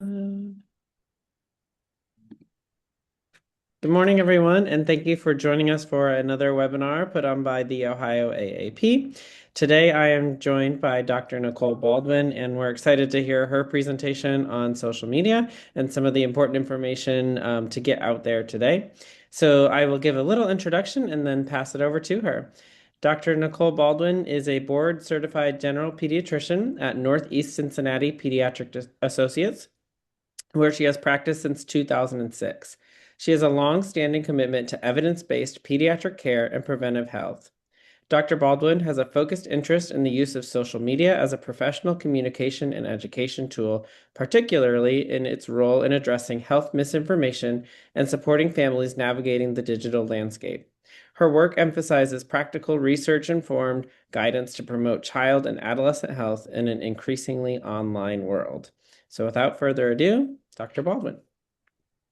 Um, Good morning, everyone, and thank you for joining us for another webinar put on by the Ohio AAP. Today, I am joined by Dr. Nicole Baldwin, and we're excited to hear her presentation on social media and some of the important information to get out there today. So I will give a little introduction and then pass it over to her. Dr. Nicole Baldwin is a board-certified general pediatrician at Northeast Cincinnati Pediatric Associates, where she has practiced since 2006. She has a long-standing commitment to evidence-based pediatric care and preventive health. Dr. Baldwin has a focused interest in the use of social media as a professional communication and education tool, particularly in its role in addressing health misinformation and supporting families navigating the digital landscape. Her work emphasizes practical research-informed guidance to promote child and adolescent health in an increasingly online world. So without further ado, Dr. Baldwin.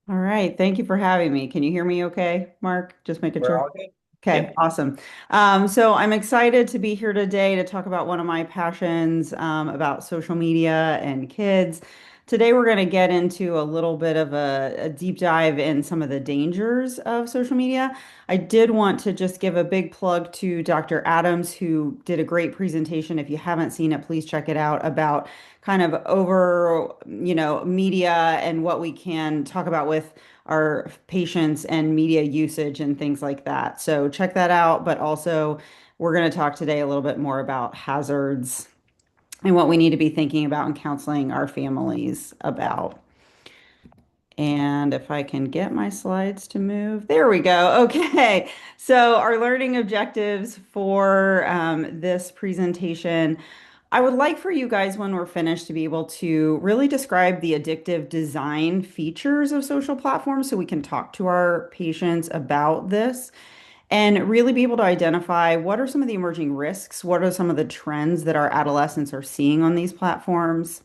All right. Thank you for having me. Can you hear me okay, Mark? Just making We're sure. all good. Okay, Yep. awesome. So I'm excited to be here today to talk about one of my passions about social media and kids. Today we're going to get into a little bit of a deep dive in some of the dangers of social media. I did want to just give a big plug to Dr. Adams, who did a great presentation. If you haven't seen it, please check it out about kind of media and what we can talk about with our patients and media usage and things like that. So check that out. But also, we're going to talk today a little bit more about hazards and what we need to be thinking about and counseling our families about. And if I can get my slides to move, there we go. Okay. So, our learning objectives for this presentation. I would like for you guys, when we're finished, to be able to really describe the addictive design features of social platforms so we can talk to our patients about this and really be able to identify what are some of the emerging risks, what are some of the trends that our adolescents are seeing on these platforms.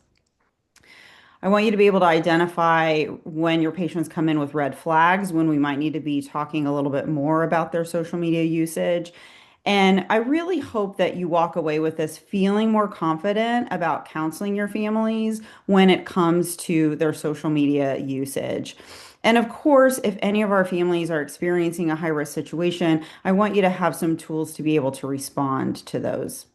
I want you to be able to identify when your patients come in with red flags, when we might need to be talking a little bit more about their social media usage. And I really hope that you walk away with this feeling more confident about counseling your families when it comes to their social media usage. And of course, if any of our families are experiencing a high risk situation, I want you to have some tools to be able to respond to those.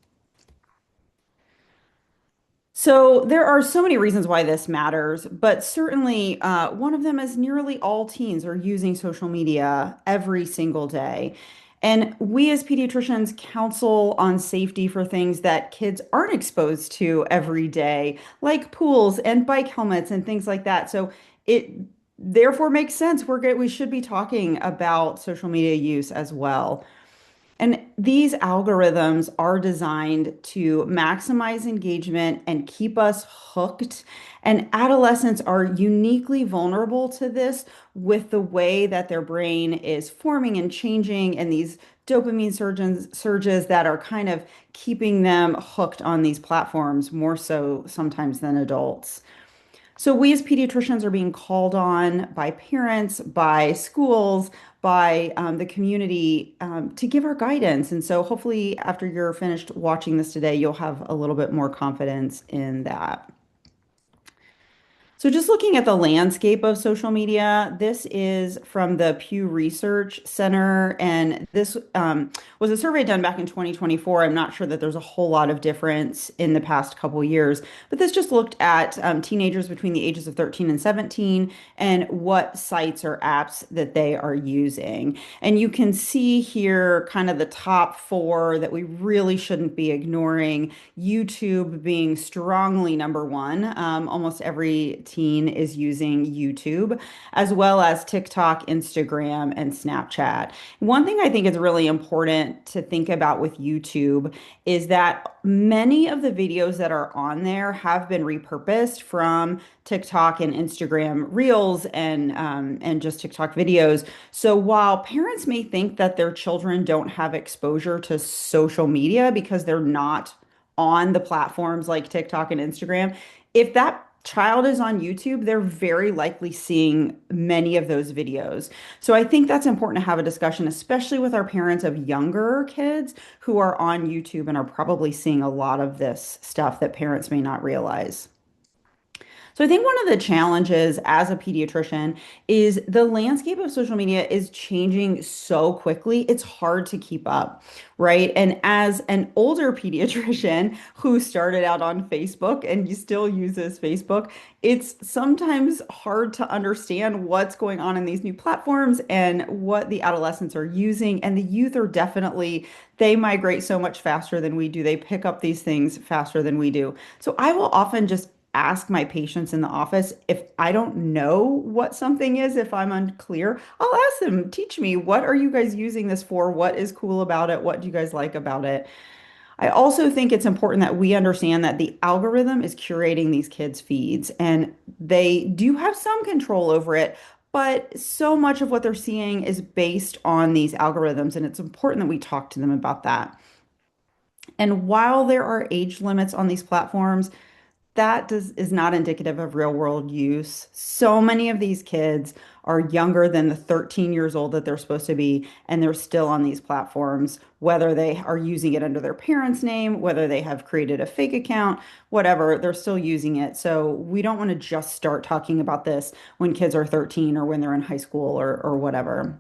So there are so many reasons why this matters, but certainly one of them is nearly all teens are using social media every single day. And we as pediatricians counsel on safety for things that kids aren't exposed to every day, like pools and bike helmets and things like that. So it therefore makes sense. We should be talking about social media use as well. And these algorithms are designed to maximize engagement and keep us hooked. And adolescents are uniquely vulnerable to this with the way that their brain is forming and changing, and these surges that are kind of keeping them hooked on these platforms more so sometimes than adults. So we as pediatricians are being called on by parents, by schools, by the community to give our guidance. And so hopefully after you're finished watching this today, you'll have a little bit more confidence in that. So just looking at the landscape of social media, this is from the Pew Research Center, and this was a survey done back in 2024. I'm not sure that there's a whole lot of difference in the past couple years, but this just looked at teenagers between the ages of 13 and 17 and what sites or apps that they are using. And you can see here kind of the top four that we really shouldn't be ignoring. YouTube being strongly number one. Almost every teen is using YouTube, as well as TikTok, Instagram, and Snapchat. One thing I think is really important to think about with YouTube is that many of the videos that are on there have been repurposed from TikTok and Instagram Reels and just TikTok videos. So while parents may think that their children don't have exposure to social media because they're not on the platforms like TikTok and Instagram, if that child is on YouTube, they're very likely seeing many of those videos. So I think that's important to have a discussion, especially with our parents of younger kids who are on YouTube and are probably seeing a lot of this stuff that parents may not realize. So I think one of the challenges as a pediatrician is the landscape of social media is changing so quickly. It's hard to keep up, right? And as an older pediatrician who started out on Facebook and you still uses Facebook, it's sometimes hard to understand what's going on in these new platforms and what the adolescents are using. And the youth are definitely, they migrate so much faster than we do. They pick up these things faster than we do. So I will often just ask my patients in the office if I don't know what something is, if I'm unclear, I'll ask them, teach me, what are you guys using this for? What is cool about it? What do you guys like about it? I also think it's important that we understand that the algorithm is curating these kids' feeds and they do have some control over it, but so much of what they're seeing is based on these algorithms, and it's important that we talk to them about that. And while there are age limits on these platforms, is not indicative of real world use. So many of these kids are younger than the 13 years old that they're supposed to be, and they're still on these platforms, whether they are using it under their parents' name, whether they have created a fake account, whatever, they're still using it. So we don't want to just start talking about this when kids are 13 or when they're in high school or whatever.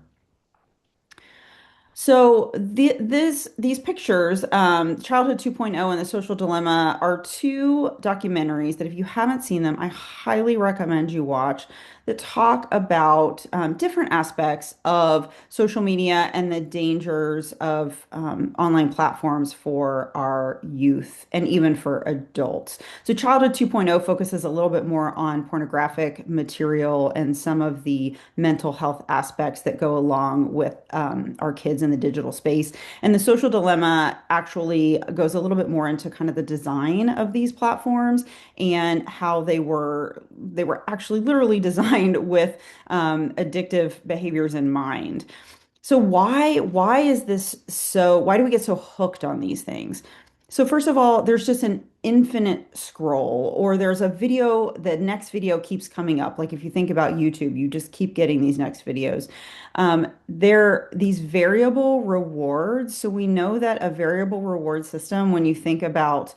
So these pictures, Childhood 2.0 and The Social Dilemma, are two documentaries that if you haven't seen them, I highly recommend you watch that talk about different aspects of social media and the dangers of online platforms for our youth and even for adults. So Childhood 2.0 focuses a little bit more on pornographic material and some of the mental health aspects that go along with our kids in the digital space. And The Social Dilemma actually goes a little bit more into kind of the design of these platforms and how they were actually literally designed with addictive behaviors in mind. So why is this so why do we get so hooked on these things? So first of all, there's just an infinite scroll, or there's a video, the next video keeps coming up. Like if you think about YouTube, you just keep getting these next videos. There these variable rewards. So we know that a variable reward system, when you think about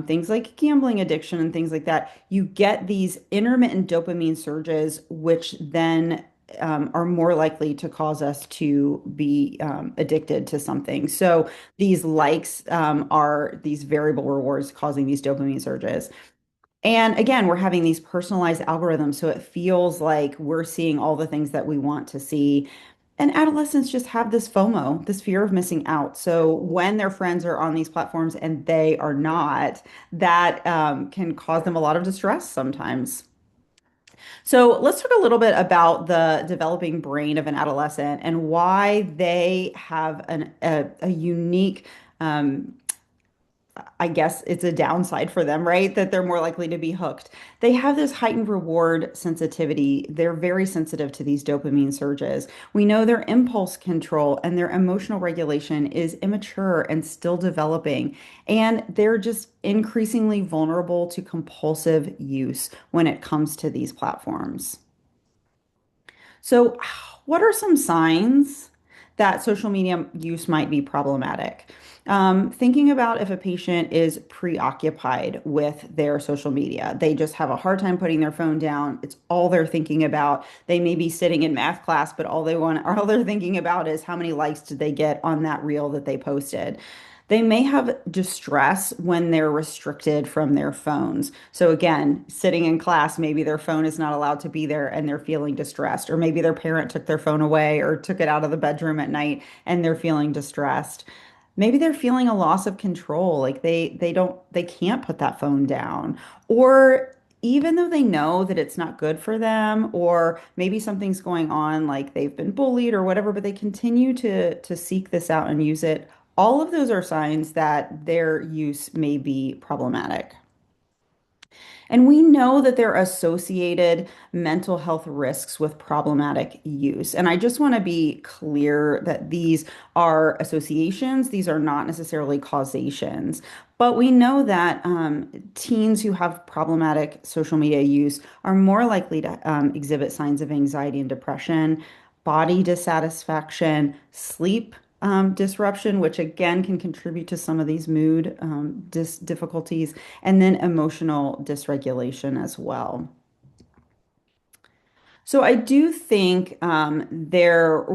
things like gambling addiction and things like that, you get these intermittent dopamine surges, which then are more likely to cause us to be addicted to something. So these likes are these variable rewards causing these dopamine surges. And again, we're having these personalized algorithms, so it feels like we're seeing all the things that we want to see. And adolescents just have this FOMO, this fear of missing out. So when their friends are on these platforms and they are not, that can cause them a lot of distress sometimes. So let's talk a little bit about the developing brain of an adolescent and why they have a unique, I guess it's a downside for them, right? That they're more likely to be hooked. They have this heightened reward sensitivity. They're very sensitive to these dopamine surges. We know their impulse control and their emotional regulation is immature and still developing. And they're just increasingly vulnerable to compulsive use when it comes to these platforms. So, what are some signs that social media use might be problematic? Thinking about if a patient is preoccupied with their social media, they just have a hard time putting their phone down. It's all they're thinking about. They may be sitting in math class, but all they're thinking about is how many likes did they get on that reel that they posted. They may have distress when they're restricted from their phones. So again, sitting in class, maybe their phone is not allowed to be there and they're feeling distressed, or maybe their parent took their phone away or took it out of the bedroom at night and they're feeling distressed. Maybe they're feeling a loss of control, like they can't put that phone down. Or even though they know that it's not good for them, or maybe something's going on, like they've been bullied or whatever, but they continue to seek this out and use it. All of those are signs that their use may be problematic. And we know that there are associated mental health risks with problematic use. And I just want to be clear that these are associations, these are not necessarily causations. But we know that teens who have problematic social media use are more likely to exhibit signs of anxiety and depression, body dissatisfaction, sleep disruption, which again can contribute to some of these mood difficulties, and then emotional dysregulation as well. So I do think there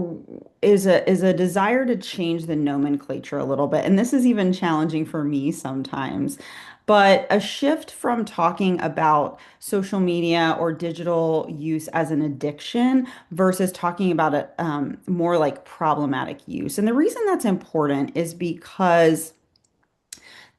is a desire to change the nomenclature a little bit, and this is even challenging for me sometimes. But a shift from talking about social media or digital use as an addiction versus talking about it more like problematic use. And the reason that's important is because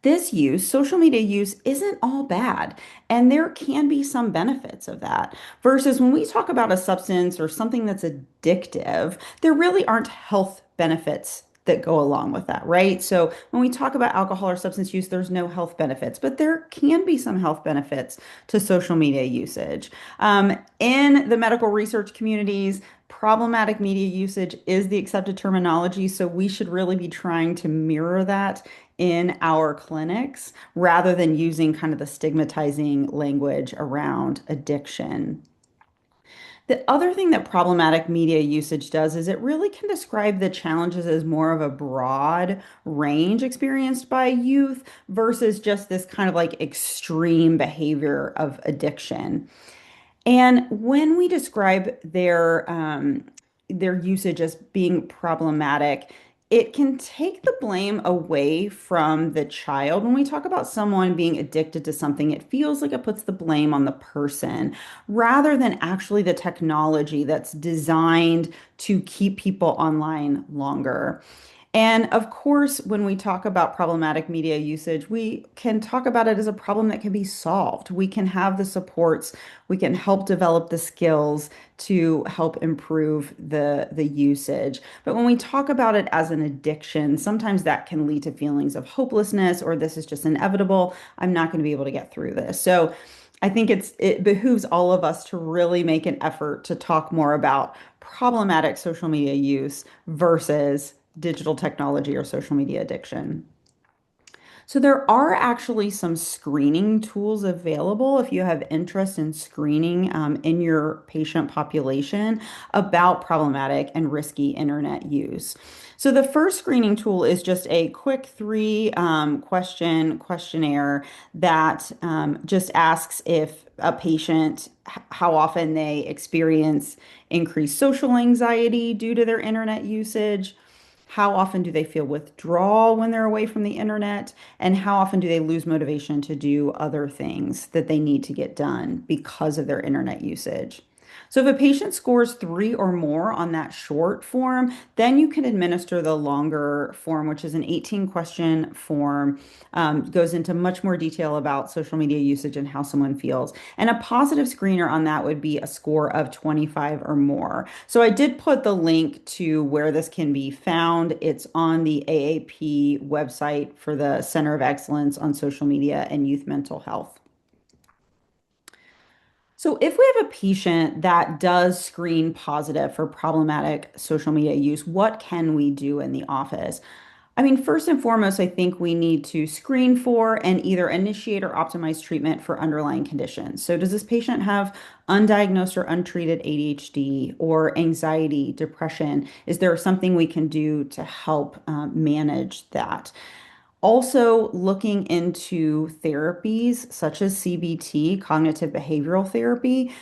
this use, social media use, isn't all bad. And there can be some benefits of that. Versus when we talk about a substance or something that's addictive, there really aren't health benefits that go along with that, right? So when we talk about alcohol or substance use, there's no health benefits, but there can be some health benefits to social media usage. In the medical research communities, problematic media usage is the accepted terminology, so we should really be trying to mirror that in our clinics rather than using kind of the stigmatizing language around addiction. The other thing that problematic media usage does is it really can describe the challenges as more of a broad range experienced by youth versus just this kind of like extreme behavior of addiction. And when we describe their usage as being problematic, it can take the blame away from the child. When we talk about someone being addicted to something, it feels like it puts the blame on the person rather than actually the technology that's designed to keep people online longer. And of course, when we talk about problematic media usage, we can talk about it as a problem that can be solved. We can have the supports, we can help develop the skills to help improve the usage. But when we talk about it as an addiction, sometimes that can lead to feelings of hopelessness or this is just inevitable. I'm not going to be able to get through this. So I think it behooves all of us to really make an effort to talk more about problematic social media use versus digital technology or social media addiction. So there are actually some screening tools available if you have interest in screening in your patient population about problematic and risky internet use. So the first screening tool is just a quick three question questionnaire that just asks if a patient how often they experience increased social anxiety due to their internet usage. How often do they feel withdrawal when they're away from the internet? And how often do they lose motivation to do other things that they need to get done because of their internet usage? So, if a patient scores three or more on that short form, then you can administer the longer form, which is an 18 question form, goes into much more detail about social media usage and how someone feels. And a positive screener on that would be a score of 25 or more. So I did put the link to where this can be found. It's on the AAP website for the Center of Excellence on Social Media and Youth Mental Health. So, if we have a patient that does screen positive for problematic social media use, what can we do in the office? I mean, first and foremost, I think we need to screen for and either initiate or optimize treatment for underlying conditions. So, does this patient have undiagnosed or untreated ADHD or anxiety, depression? Is there something we can do to help manage that? Also, looking into therapies such as CBT, cognitive behavioral therapy,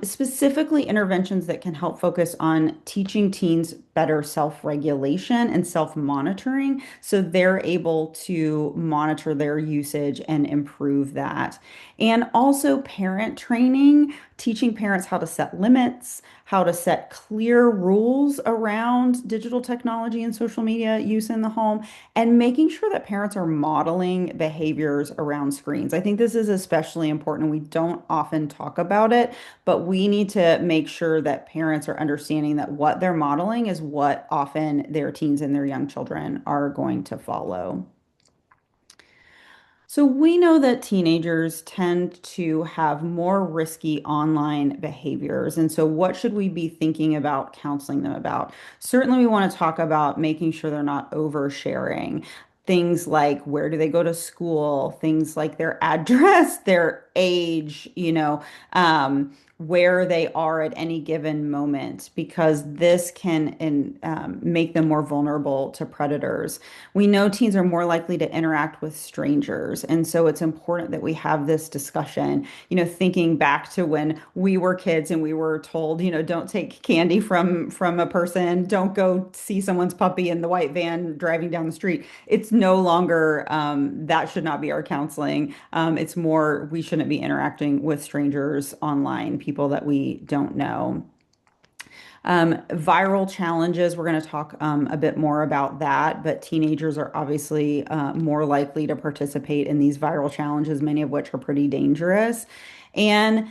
specifically interventions that can help focus on teaching teens better self-regulation and self-monitoring so they're able to monitor their usage and improve that. And also, parent training, teaching parents how to set limits, how to set clear rules around digital technology and social media use in the home and making sure that parents are modeling behaviors around screens. I think this is especially important. We don't often talk about it, but we need to make sure that parents are understanding that what they're modeling is what often their teens and their young children are going to follow. So we know that teenagers tend to have more risky online behaviors. And so what should we be thinking about counseling them about? Certainly, we want to talk about making sure they're not oversharing. Things like where do they go to school, things like their address, their age, where they are at any given moment, because this can make them more vulnerable to predators. We know teens are more likely to interact with strangers, and so it's important that we have this discussion. Thinking back to when we were kids and we were told, don't take candy from a person, don't go see someone's puppy in the white van driving down the street. It's no longer that should not be our counseling. It's more we shouldn't be interacting with strangers online, people that we don't know. Viral challenges, we're going to talk a bit more about that, but teenagers are obviously more likely to participate in these viral challenges, many of which are pretty dangerous. And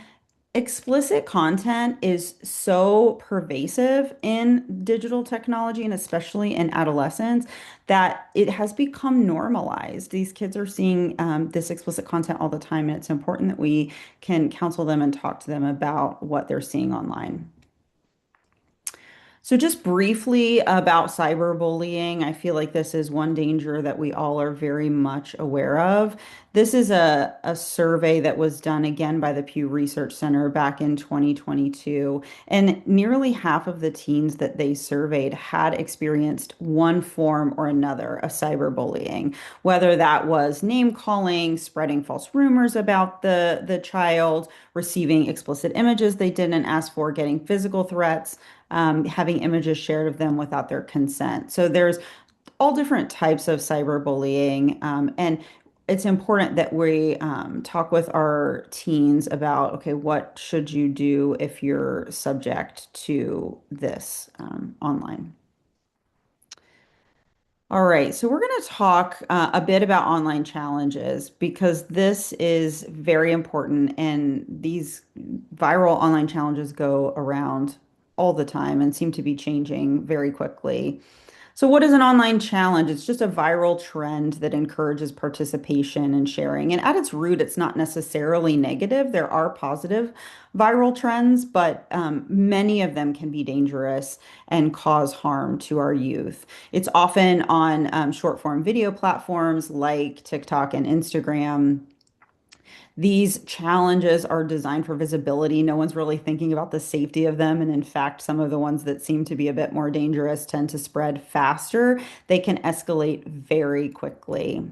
explicit content is so pervasive in digital technology and especially in adolescence that it has become normalized. These kids are seeing this explicit content all the time, and it's important that we can counsel them and talk to them about what they're seeing online. So, just briefly about cyberbullying, I feel like this is one danger that we all are very much aware of. This is a survey that was done again by the Pew Research Center back in 2022, and nearly half of the teens that they surveyed had experienced one form or another of cyberbullying, whether that was name calling, spreading false rumors about the child, receiving explicit images they didn't ask for, getting physical threats, having images shared of them without their consent. So there's all different types of cyberbullying, and it's important that we talk with our teens about, okay, what should you do if you're subject to this online? All right, so we're going to talk a bit about online challenges because this is very important, and these viral online challenges go around all the time and seem to be changing very quickly. So, what is an online challenge? It's just a viral trend that encourages participation and sharing. And at its root, it's not necessarily negative. There are positive viral trends, but many of them can be dangerous and cause harm to our youth. It's often on short form video platforms like TikTok and Instagram. These challenges are designed for visibility. No one's really thinking about the safety of them. And in fact, some of the ones that seem to be a bit more dangerous tend to spread faster. They can escalate very quickly.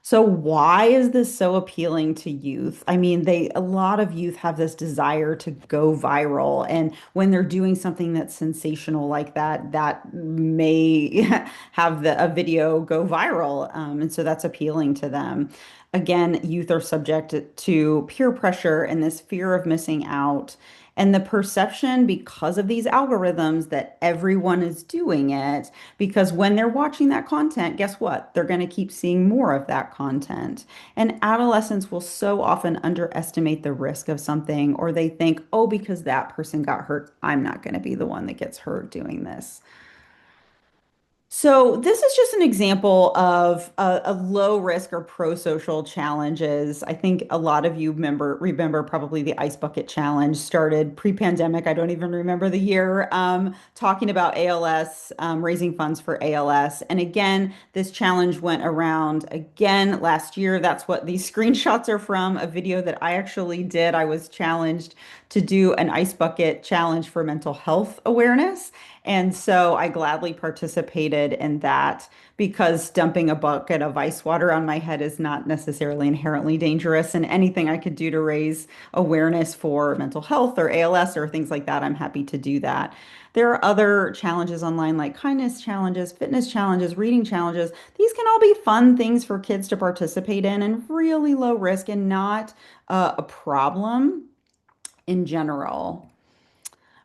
So why is this so appealing to youth? I mean, a lot of youth have this desire to go viral, and when they're doing something that's sensational like that, that may have a video go viral, and so that's appealing to them. Again, youth are subject to peer pressure and this fear of missing out. And the perception, because of these algorithms, that everyone is doing it, because when they're watching that content, guess what? They're going to keep seeing more of that content. And adolescents will so often underestimate the risk of something, or they think, oh, because that person got hurt, I'm not going to be the one that gets hurt doing this. So this is just an example of a low risk or pro-social challenges. I think a lot of you remember probably the ice bucket challenge started pre-pandemic. I don't even remember the year. Talking about ALS, raising funds for ALS. And again, this challenge went around again last year. That's what these screenshots are from, a video that I actually did. I was challenged to do an ice bucket challenge for mental health awareness. And so I gladly participated in that because dumping a bucket of ice water on my head is not necessarily inherently dangerous. And anything I could do to raise awareness for mental health or ALS or things like that, I'm happy to do that. There are other challenges online like kindness challenges, fitness challenges, reading challenges. These can all be fun things for kids to participate in and really low risk and not a problem in general.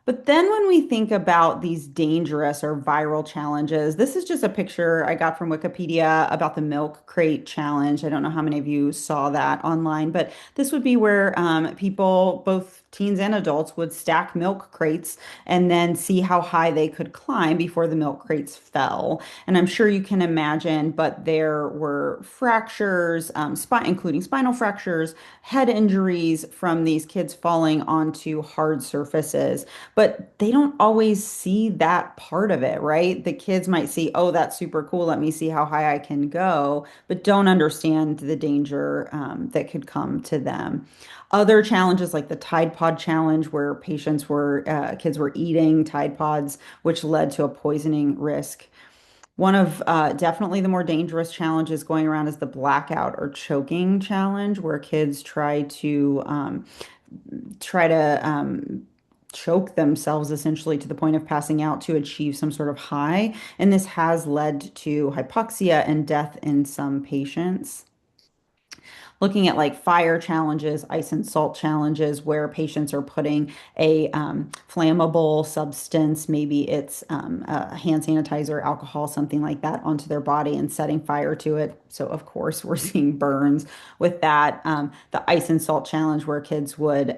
But then when we think about these dangerous or viral challenges, this is just a picture I got from Wikipedia about the milk crate challenge. I don't know how many of you saw that online, but this would be where people, both teens and adults, would stack milk crates and then see how high they could climb before the milk crates fell. And I'm sure you can imagine, but there were fractures, including spinal fractures, head injuries from these kids falling onto hard surfaces. but they don't always see that part of it, right? The kids might see, oh, that's super cool. Let me see how high I can go, but don't understand the danger that could come to them. Other challenges like the Tide Pod challenge, where kids were eating Tide Pods, which led to a poisoning risk. One of definitely the more dangerous challenges going around is the blackout or choking challenge, where kids try to choke themselves essentially to the point of passing out to achieve some sort of high. And this has led to hypoxia and death in some patients. Looking at like fire challenges, ice and salt challenges, where patients are putting a flammable substance, maybe it's a hand sanitizer, alcohol, something like that, onto their body and setting fire to it. So, of course, we're seeing burns with that. The ice and salt challenge, where kids would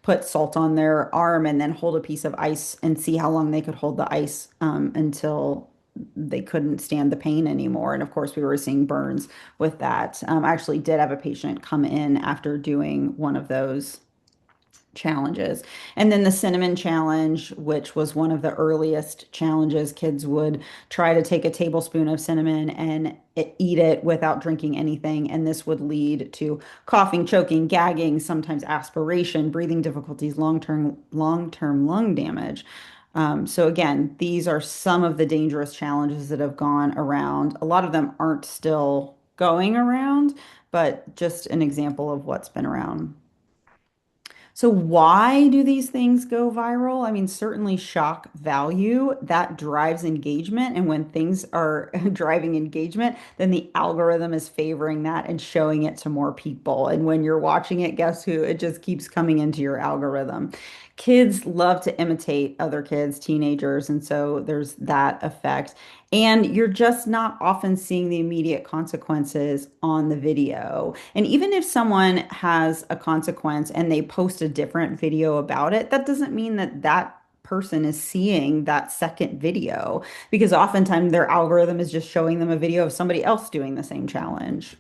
put salt on their arm and then hold a piece of ice and see how long they could hold the ice until they couldn't stand the pain anymore. And of course, we were seeing burns with that. I actually did have a patient come in after doing one of those challenges. And then the cinnamon challenge, which was one of the earliest challenges, kids would try to take a tablespoon of cinnamon and eat it without drinking anything. And this would lead to coughing, choking, gagging, sometimes aspiration, breathing difficulties, long-term lung damage. So again, these are some of the dangerous challenges that have gone around. A lot of them aren't still going around, but just an example of what's been around. So why do these things go viral? I mean, certainly shock value that drives engagement. And when things are driving engagement, then the algorithm is favoring that and showing it to more people. And when you're watching it, guess who? It just keeps coming into your algorithm. Kids love to imitate other kids, teenagers, and so there's that effect. And you're just not often seeing the immediate consequences on the video. And even if someone has a consequence and they post a different video about it, that doesn't mean that that person is seeing that second video, because oftentimes their algorithm is just showing them a video of somebody else doing the same challenge.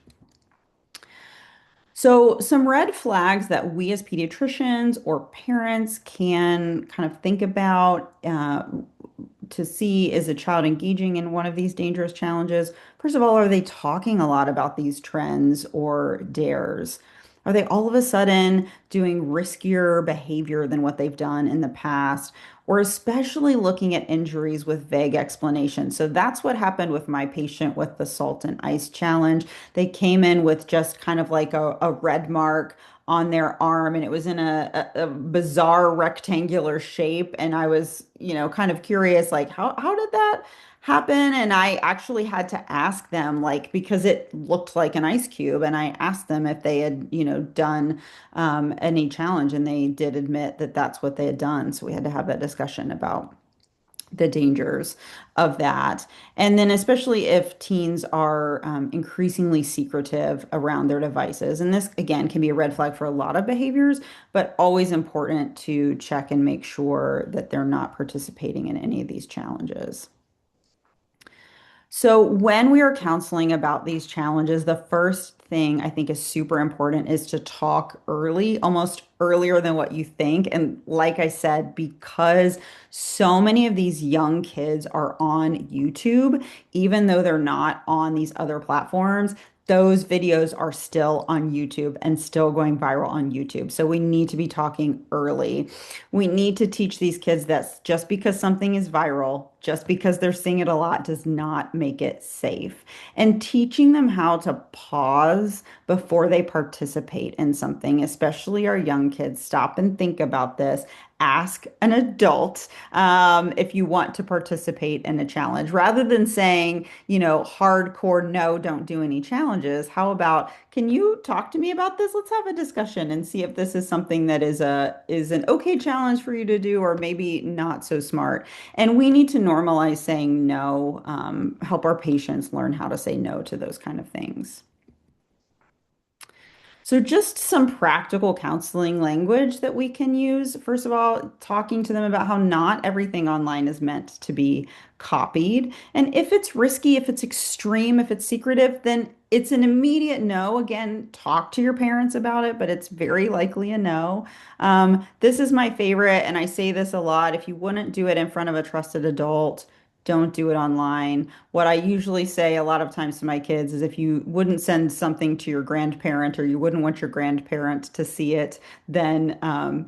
So, some red flags that we as pediatricians or parents can kind of think about to see, is a child engaging in one of these dangerous challenges? First of all, are they talking a lot about these trends or dares? Are they all of a sudden doing riskier behavior than what they've done in the past? Or especially looking at injuries with vague explanations. So that's what happened with my patient with the salt and ice challenge. They came in with just kind of like a red mark on their arm, and it was in a bizarre rectangular shape. And I was, kind of curious, like, how did that happen? And I actually had to ask them, like, because it looked like an ice cube, and I asked them if they had, done any challenge, and they did admit that that's what they had done. So we had to have that discussion about the dangers of that. And then, especially if teens are increasingly secretive around their devices. And this, again, can be a red flag for a lot of behaviors, but always important to check and make sure that they're not participating in any of these challenges. So, when we are counseling about these challenges, the first thing I think is super important is to talk early, almost earlier than what you think. And like I said, because so many of these young kids are on YouTube, even though they're not on these other platforms, those videos are still on YouTube and still going viral on YouTube. So we need to be talking early. We need to teach these kids that just because something is viral, just because they're seeing it a lot, does not make it safe. And teaching them how to pause before they participate in something, especially our young kids. Stop and think about this. Ask an adult if you want to participate in a challenge, rather than saying, hardcore, no, don't do any challenges. How about, can you talk to me about this? Let's have a discussion and see if this is something that is an okay challenge for you to do, or maybe not so smart. And we need to normalize saying no, help our patients learn how to say no to those kind of things. So, just some practical counseling language that we can use. First of all, talking to them about how not everything online is meant to be copied. And if it's risky, if it's extreme, if it's secretive, then it's an immediate no. Again, talk to your parents about it, but it's very likely a no. This is my favorite, and I say this a lot. If you wouldn't do it in front of a trusted adult, don't do it online. What I usually say a lot of times to my kids is if you wouldn't send something to your grandparent or you wouldn't want your grandparent to see it, then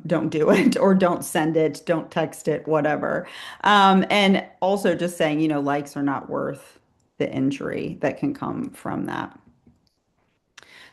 don't do it or don't send it, don't text it, whatever. And also just saying, likes are not worth the injury that can come from that.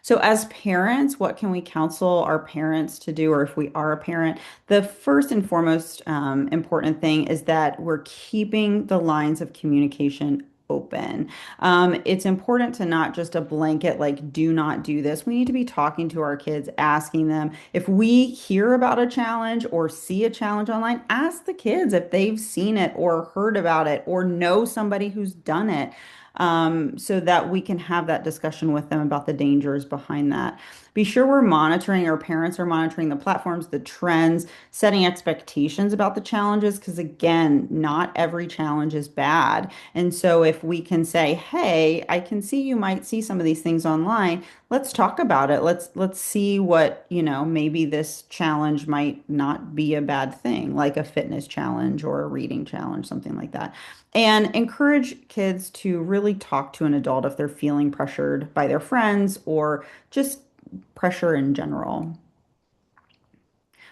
So, as parents, what can we counsel our parents to do, or if we are a parent? The first and foremost important thing is that we're keeping the lines of communication open. It's important to not just a blanket, like, do not do this. We need to be talking to our kids, asking them if we hear about a challenge or see a challenge online, ask the kids if they've seen it or heard about it or know somebody who's done it so that we can have that discussion with them about the dangers behind that. Be sure we're monitoring, our parents are monitoring the platforms, the trends, setting expectations about the challenges, because again, not every challenge is bad. And so if we can say, hey, I can see you might see some of these things online. Let's talk about it. Let's see what, maybe this challenge might not be a bad thing, like a fitness challenge or a reading challenge, something like that. And encourage kids to really talk to an adult if they're feeling pressured by their friends or just pressure in general.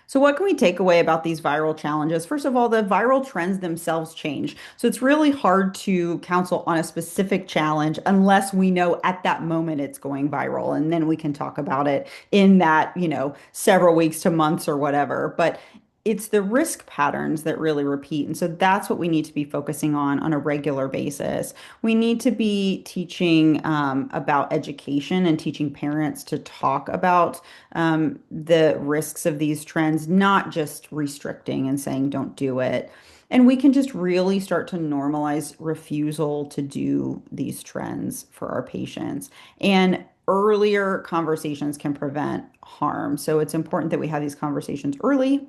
So, what can we take away about these viral challenges? First of all, the viral trends themselves change. So, it's really hard to counsel on a specific challenge unless we know at that moment it's going viral. And then we can talk about it in that, several weeks to months or whatever. But it's the risk patterns that really repeat. And so that's what we need to be focusing on a regular basis. We need to be teaching about education and teaching parents to talk about the risks of these trends, not just restricting and saying don't do it. And we can just really start to normalize refusal to do these trends for our patients. And earlier conversations can prevent harm. So it's important that we have these conversations early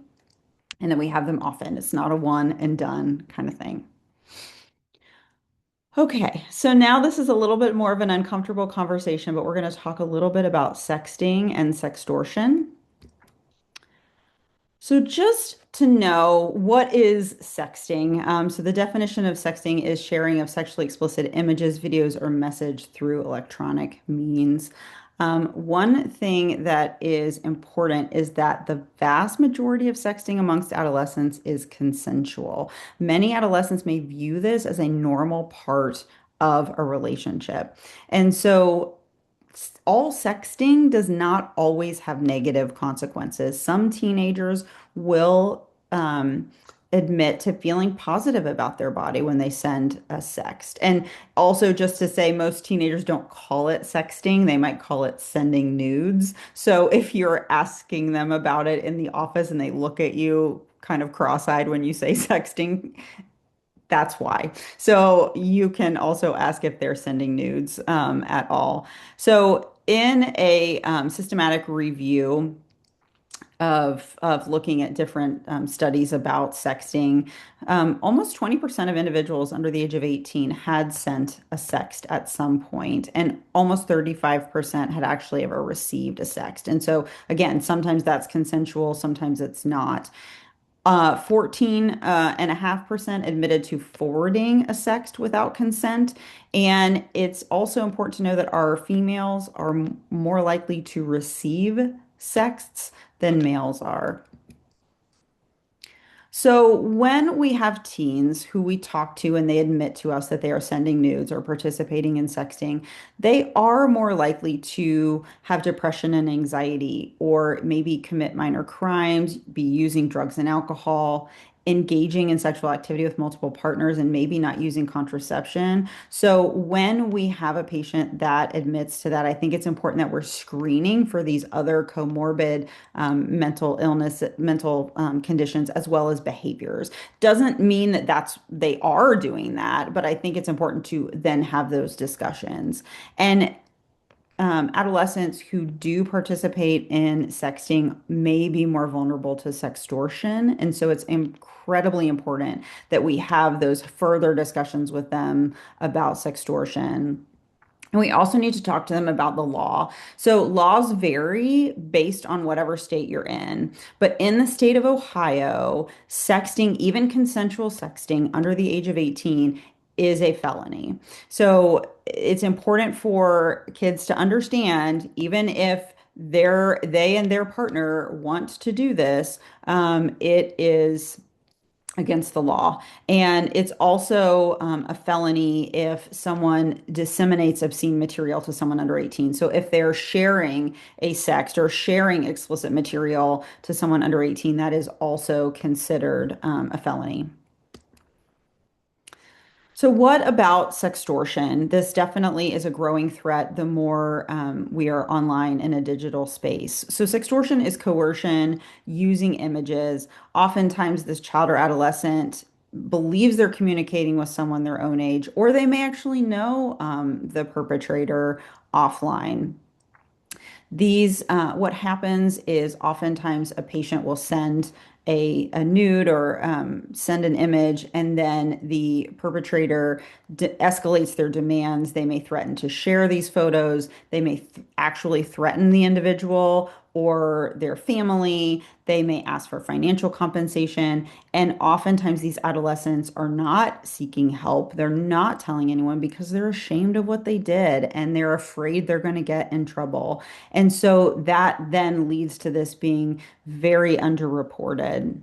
and that we have them often. It's not a one and done kind of thing. Okay, so now this is a little bit more of an uncomfortable conversation, but we're going to talk a little bit about sexting and sextortion. So, just to know what is sexting. So, the definition of sexting is sharing of sexually explicit images, videos, or message through electronic means. One thing that is important is that the vast majority of sexting amongst adolescents is consensual. Many adolescents may view this as a normal part of a relationship. And so, all sexting does not always have negative consequences. Some teenagers will admit to feeling positive about their body when they send a sext. And also, just to say, most teenagers don't call it sexting, they might call it sending nudes. So if you're asking them about it in the office and they look at you kind of cross-eyed when you say sexting, that's why. So you can also ask if they're sending nudes at all. So in a systematic review of looking at different studies about sexting, almost 20% of individuals under the age of 18 had sent a sext at some point, and almost 35% had actually ever received a sext. And so again, sometimes that's consensual, sometimes it's not. 14.5% admitted to forwarding a sext without consent. And it's also important to know that our females are more likely to receive sexts than males are. So, when we have teens who we talk to and they admit to us that they are sending nudes or participating in sexting, they are more likely to have depression and anxiety, or maybe commit minor crimes, be using drugs and alcohol, engaging in sexual activity with multiple partners, and maybe not using contraception. So, when we have a patient that admits to that, I think it's important that we're screening for these other comorbid mental illness, mental conditions, as well as behaviors. Doesn't mean that they are doing that, but I think it's important to then have those discussions. And adolescents who do participate in sexting may be more vulnerable to sextortion. And so it's incredibly important that we have those further discussions with them about sextortion. And we also need to talk to them about the law. So laws vary based on whatever state you're in. But in the state of Ohio, sexting, even consensual sexting under the age of 18, is a felony. So it's important for kids to understand, even if they and their partner want to do this, it is against the law. And it's also a felony if someone disseminates obscene material to someone under 18. So if they're sharing a sext or sharing explicit material to someone under 18, that is also considered a felony. So, what about sextortion? This definitely is a growing threat the more we are online in a digital space. So, sextortion is coercion using images. Oftentimes, this child or adolescent believes they're communicating with someone their own age, or they may actually know the perpetrator offline. What happens is oftentimes a patient will send a nude or send an image, and then the perpetrator escalates their demands. They may threaten to share these photos. They may actually threaten the individual or their family. They may ask for financial compensation. And oftentimes, these adolescents are not seeking help. They're not telling anyone because they're ashamed of what they did and they're afraid they're going to get in trouble. And so that then leads to this being very underreported.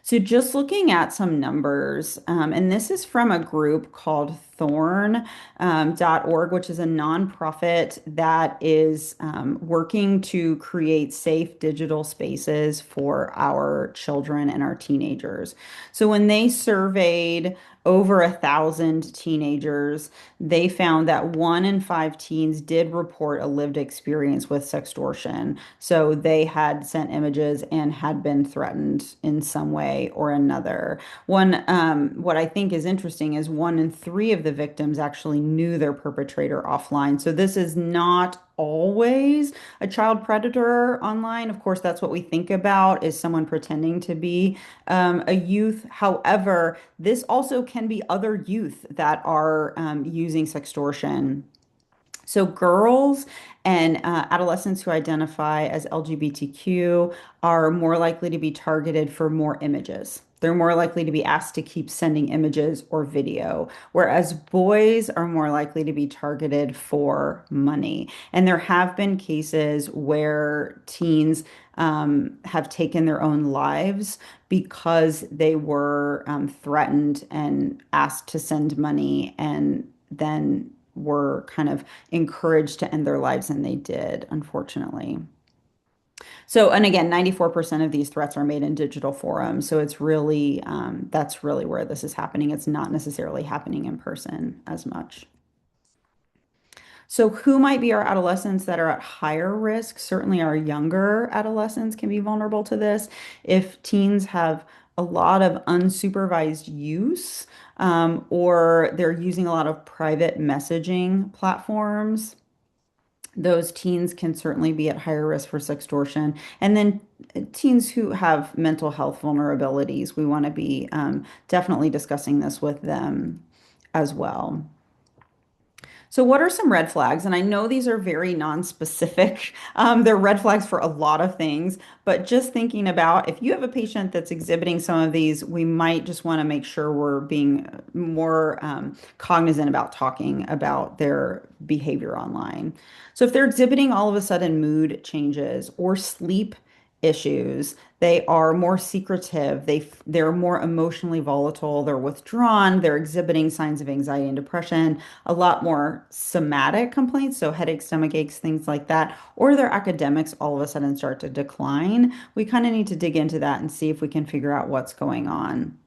So just looking at some numbers, and this is from a group called Thorn.org, which is a nonprofit that is working to create safe digital spaces for our children and our teenagers. So when they surveyed over 1,000 teenagers, they found that 1 in 5 teens did report a lived experience with sextortion. So they had sent images and had been threatened in some way or another. What I think is interesting is 1 in 3 of the victims actually knew their perpetrator offline. So this is not always a child predator online. Of course, that's what we think about is someone pretending to be a youth. However, this also can be other youth that are using sextortion. So, girls and adolescents who identify as LGBTQ are more likely to be targeted for more images. They're more likely to be asked to keep sending images or video, whereas boys are more likely to be targeted for money. And there have been cases where teens have taken their own lives because they were threatened and asked to send money and then were kind of encouraged to end their lives, and they did, unfortunately. So, and again, 94% of these threats are made in digital forums. So it's really, that's really where this is happening. It's not necessarily happening in person as much. So, who might be our adolescents that are at higher risk? Certainly, our younger adolescents can be vulnerable to this. If teens have a lot of unsupervised use, or they're using a lot of private messaging platforms, those teens can certainly be at higher risk for sextortion. And then teens who have mental health vulnerabilities, we want to be definitely discussing this with them as well. So, what are some red flags? And I know these are very non-specific. They're red flags for a lot of things, but just thinking about if you have a patient that's exhibiting some of these, we might just want to make sure we're being more cognizant about talking about their behavior online. So, if they're exhibiting all of a sudden mood changes or sleep issues, they are more secretive, they're more emotionally volatile, they're withdrawn, they're exhibiting signs of anxiety and depression, a lot more somatic complaints, so headaches, stomach aches, things like that, or their academics all of a sudden start to decline. We kind of need to dig into that and see if we can figure out what's going on.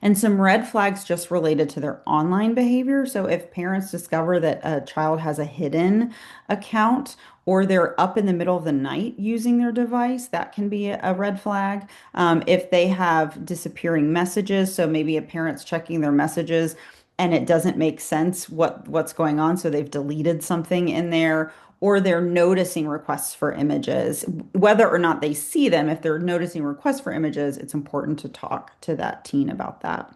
And some red flags just related to their online behavior. So if parents discover that a child has a hidden account or they're up in the middle of the night using their device, that can be a red flag. If they have disappearing messages, so maybe a parent's checking their messages and it doesn't make sense what's going on, so they've deleted something in there, or they're noticing requests for images. Whether or not they see them, if they're noticing requests for images, it's important to talk to that teen about that.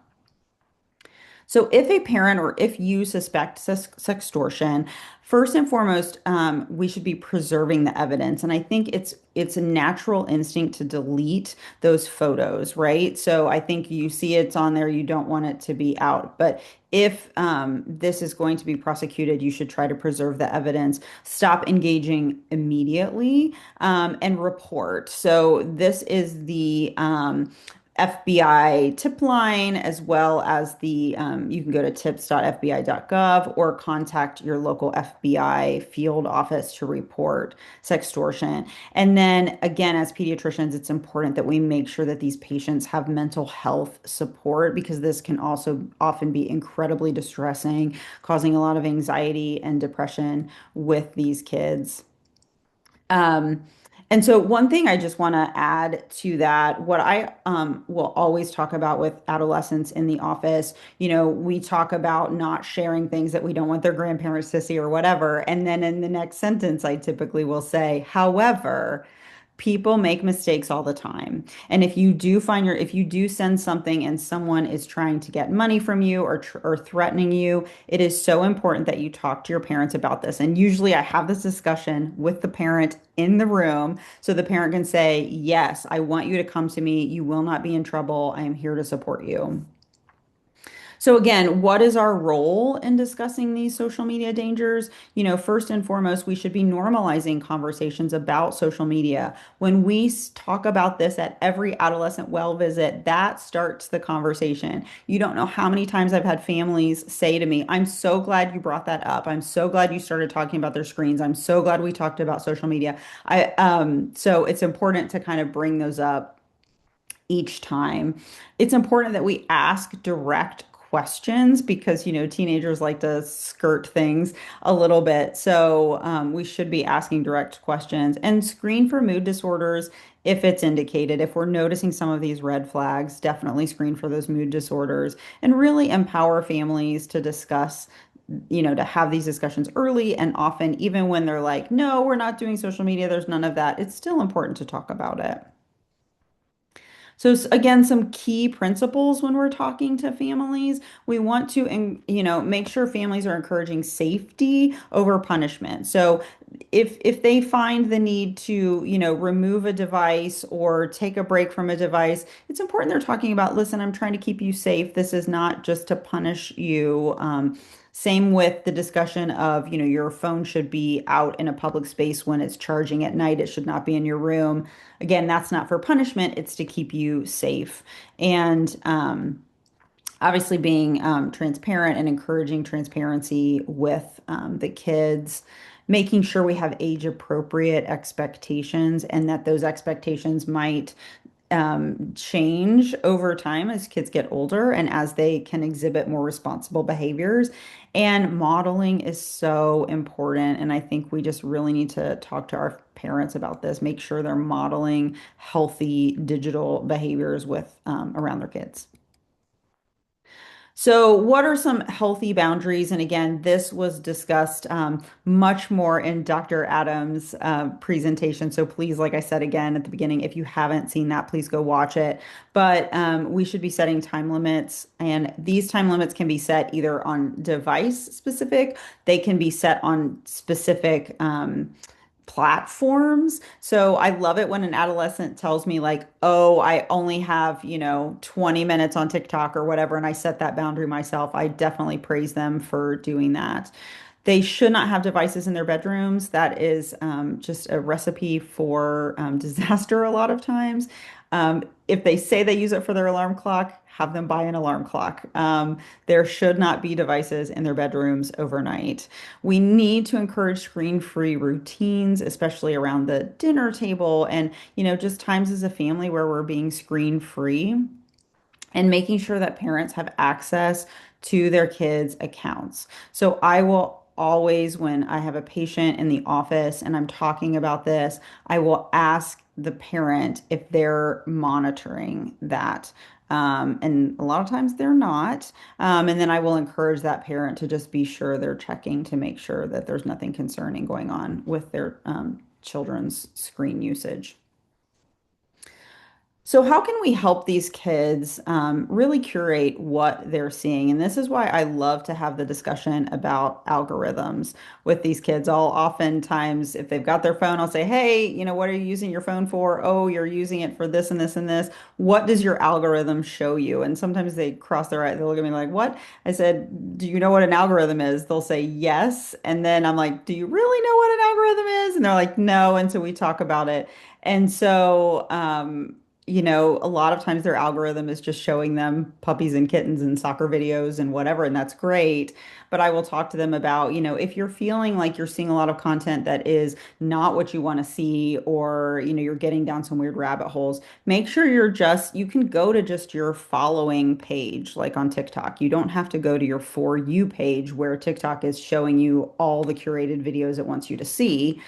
So, if a parent or if you suspect sextortion, first and foremost, we should be preserving the evidence. And I think it's a natural instinct to delete those photos, right? So I think you see it's on there, you don't want it to be out. But if this is going to be prosecuted, you should try to preserve the evidence, stop engaging immediately, and report. So this is the FBI tip line, as well as you can go to tips.fbi.gov or contact your local FBI field office to report sextortion. And then again, as pediatricians, it's important that we make sure that these patients have mental health support, because this can also often be incredibly distressing, causing a lot of anxiety and depression with these kids. Um, and so one thing I just want to add to that, what I will always talk about with adolescents in the office, we talk about not sharing things that we don't want their grandparents to see or whatever. And then in the next sentence, I typically will say, however, people make mistakes all the time. And if you do send something and someone is trying to get money from you or threatening you, it is so important that you talk to your parents about this. And usually I have this discussion with the parent in the room so the parent can say, "Yes, I want you to come to me. You will not be in trouble. I am here to support you." So again, what is our role in discussing these social media dangers? First and foremost, we should be normalizing conversations about social media. When we talk about this at every adolescent well visit, that starts the conversation. You don't know how many times I've had families say to me, "I'm so glad you brought that up. I'm so glad you started talking about their screens. I'm so glad we talked about social media." So it's important to kind of bring those up each time. It's important that we ask direct questions because, teenagers like to skirt things a little bit. So we should be asking direct questions and screen for mood disorders if it's indicated. If we're noticing some of these red flags, definitely screen for those mood disorders and really empower families to discuss. To have these discussions early and often, even when they're like, "No, we're not doing social media, there's none of that," it's still important to talk about it. So again, some key principles when we're talking to families, we want to, make sure families are encouraging safety over punishment. So if they find the need to, remove a device or take a break from a device, it's important they're talking about, "Listen, I'm trying to keep you safe. This is not just to punish you." Same with the discussion of, your phone should be out in a public space when it's charging at night. It should not be in your room. Again, that's not for punishment, it's to keep you safe. And obviously, being transparent and encouraging transparency with the kids, making sure we have age appropriate expectations and that those expectations might change over time as kids get older and as they can exhibit more responsible behaviors. And modeling is so important. And I think we just really need to talk to our parents about this, make sure they're modeling healthy digital behaviors with around their kids. So, what are some healthy boundaries? And again, this was discussed much more in Dr. Adams' presentation. So, please, like I said again at the beginning, if you haven't seen that, please go watch it. But we should be setting time limits, and these time limits can be set either on device specific, they can be set on specific. Platforms. So I love it when an adolescent tells me like, "Oh, I only have, 20 minutes on TikTok or whatever," and I set that boundary myself. I definitely praise them for doing that. They should not have devices in their bedrooms. That is just a recipe for disaster a lot of times. If they say they use it for their alarm clock, have them buy an alarm clock. There should not be devices in their bedrooms overnight. We need to encourage screen-free routines, especially around the dinner table and, just times as a family where we're being screen-free and making sure that parents have access to their kids' accounts. So I will always, when I have a patient in the office and I'm talking about this, I will ask the parent if they're monitoring that. And a lot of times they're not. And then I will encourage that parent to just be sure they're checking to make sure that there's nothing concerning going on with their children's screen usage. So, how can we help these kids really curate what they're seeing? And this is why I love to have the discussion about algorithms with these kids. I'll oftentimes, if they've got their phone, I'll say, hey, what are you using your phone for? Oh, you're using it for this and this and this. What does your algorithm show you? And sometimes they cross their eyes, they look at me like, what? I said, do you know what an algorithm is? They'll say yes. And then I'm like, do you really know what an algorithm is? And they're like, no. And so we talk about it. And so, a lot of times their algorithm is just showing them puppies and kittens and soccer videos and whatever, and that's great. But I will talk to them about, if you're feeling like you're seeing a lot of content that is not what you want to see, or, you're getting down some weird rabbit holes, make sure you can go to just your following page, like on TikTok. You don't have to go to your For You page where TikTok is showing you all the curated videos it wants you to see.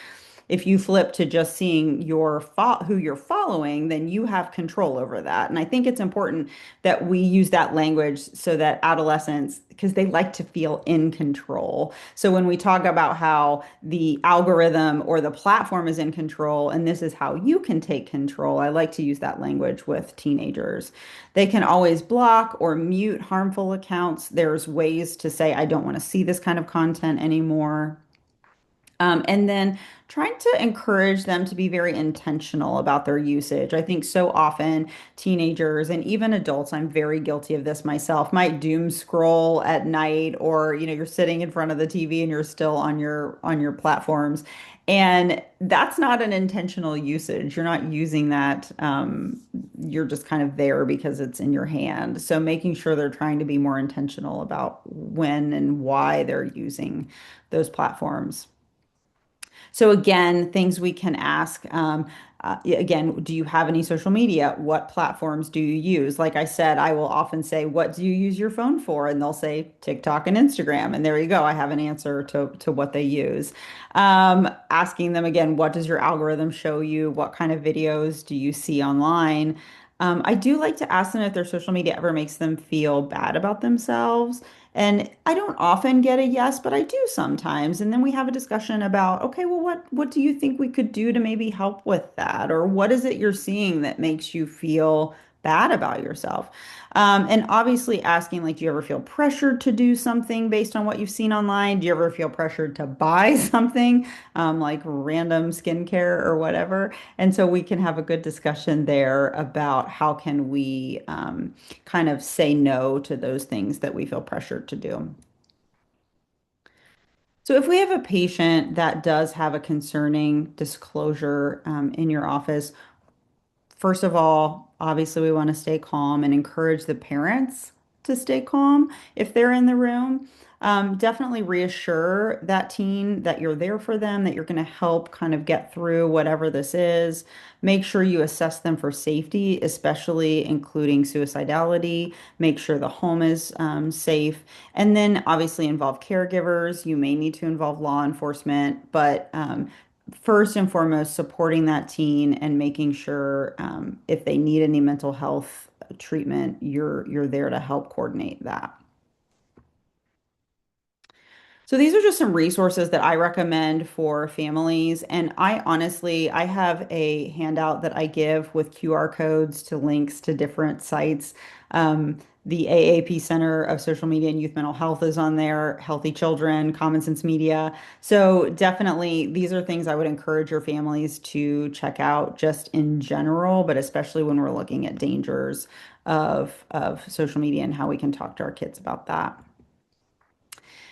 If you flip to just seeing who you're following, then you have control over that. And I think it's important that we use that language so that adolescents, because they like to feel in control. So when we talk about how the algorithm or the platform is in control, and this is how you can take control, I like to use that language with teenagers. They can always block or mute harmful accounts. There's ways to say, I don't want to see this kind of content anymore. And then trying to encourage them to be very intentional about their usage. I think so often teenagers and even adults, I'm very guilty of this myself, might doom scroll at night, or you're sitting in front of the TV and you're still on your platforms. And that's not an intentional usage. You're not using that. You're just kind of there because it's in your hand. So making sure they're trying to be more intentional about when and why they're using those platforms. So again, things we can ask. Again, do you have any social media? What platforms do you use? Like I said, I will often say, what do you use your phone for? And they'll say TikTok and Instagram. And there you go. I have an answer to what they use. Asking them again, what does your algorithm show you? What kind of videos do you see online? I do like to ask them if their social media ever makes them feel bad about themselves. And I don't often get a yes, but I do sometimes. And then we have a discussion about, okay, well, what do you think we could do to maybe help with that? Or what is it you're seeing that makes you feel bad about yourself? And obviously asking, like, do you ever feel pressured to do something based on what you've seen online? Do you ever feel pressured to buy something, like random skincare or whatever? And so we can have a good discussion there about how can we kind of say no to those things that we feel pressured to do. So if we have a patient that does have a concerning disclosure in your office, first of all, obviously, we want to stay calm and encourage the parents to stay calm if they're in the room. Definitely reassure that teen that you're there for them, that you're going to help kind of get through whatever this is. Make sure you assess them for safety, especially including suicidality. Make sure the home is safe. And then obviously involve caregivers. You may need to involve law enforcement, but first and foremost, supporting that teen and making sure if they need any mental health treatment, you're there to help coordinate that. So these are just some resources that I recommend for families. And I have a handout that I give with QR codes to links to different sites. The AAP Center of Social Media and Youth Mental Health is on there, Healthy Children, Common Sense Media. So definitely these are things I would encourage your families to check out just in general, but especially when we're looking at dangers of social media and how we can talk to our kids about that.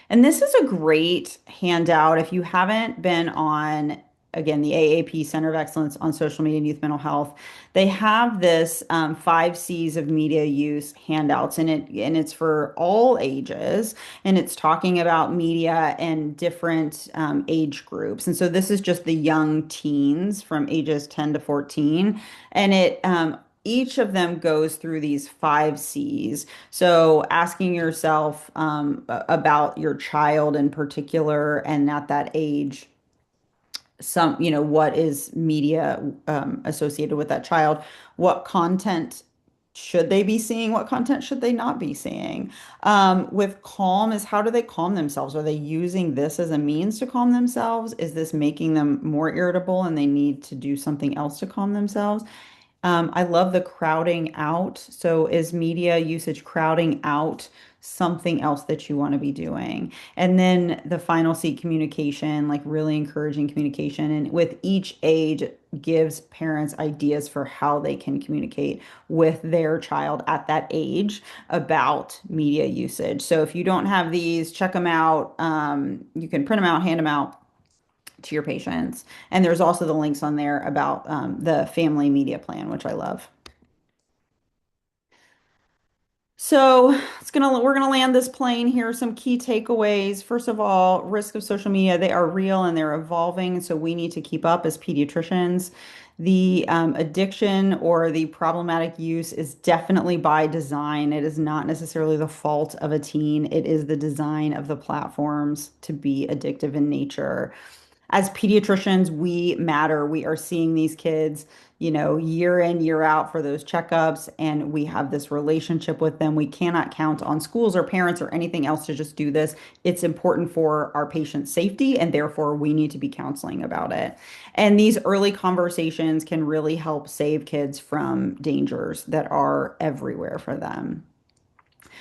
And this is a great handout if you haven't been on, again, the AAP Center of Excellence on Social Media and Youth Mental Health. They have this 5 C's of media use handouts, and it's for all ages, and it's talking about media and different age groups. And so this is just the young teens from ages 10 to 14, and it each of them goes through these 5 C's. So asking yourself about your child in particular and at that age, what is media associated with that child? What content should they be seeing? What content should they not be seeing? With calm is how do they calm themselves? Are they using this as a means to calm themselves? Is this making them more irritable and they need to do something else to calm themselves? I love the crowding out. So is media usage crowding out something else that you want to be doing? And then the final seat communication, like really encouraging communication. And with each age, gives parents ideas for how they can communicate with their child at that age about media usage. So if you don't have these, check them out. You can print them out, hand them out to your patients. And there's also the links on there about the family media plan, which I love. So we're gonna land this plane here. Some key takeaways. First of all, risk of social media, they are real and they're evolving, so we need to keep up as pediatricians. The addiction or the problematic use is definitely by design. It is not necessarily the fault of a teen. It is the design of the platforms to be addictive in nature. As pediatricians, we matter. We are seeing these kids, year in, year out for those checkups, and we have this relationship with them. We cannot count on schools or parents or anything else to just do this. It's important for our patients' safety, and therefore we need to be counseling about it. And these early conversations can really help save kids from dangers that are everywhere for them.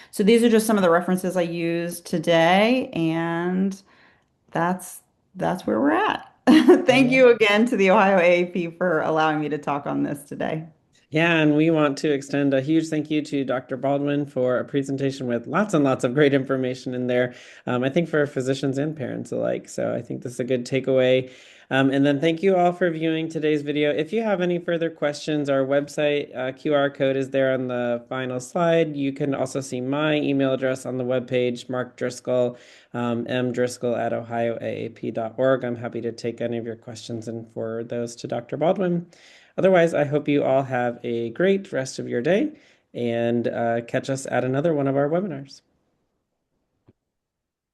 So these are just some of the references I used today, and that's that's where we're at. Thank you again to the Ohio AAP for allowing me to talk on this today. Yeah, and we want to extend a huge thank you to Dr. Baldwin for a presentation with lots and lots of great information in there. I think for physicians and parents alike. So I think this is a good takeaway. And then thank you all for viewing today's video. If you have any further questions, our website QR code is there on the final slide. You can also see my email address on the webpage, Mark Driscoll, mdriscoll at ohioaap.org. I'm happy to take any of your questions and forward those to Dr. Baldwin. Otherwise, I hope you all have a great rest of your day and catch us at another one of our webinars.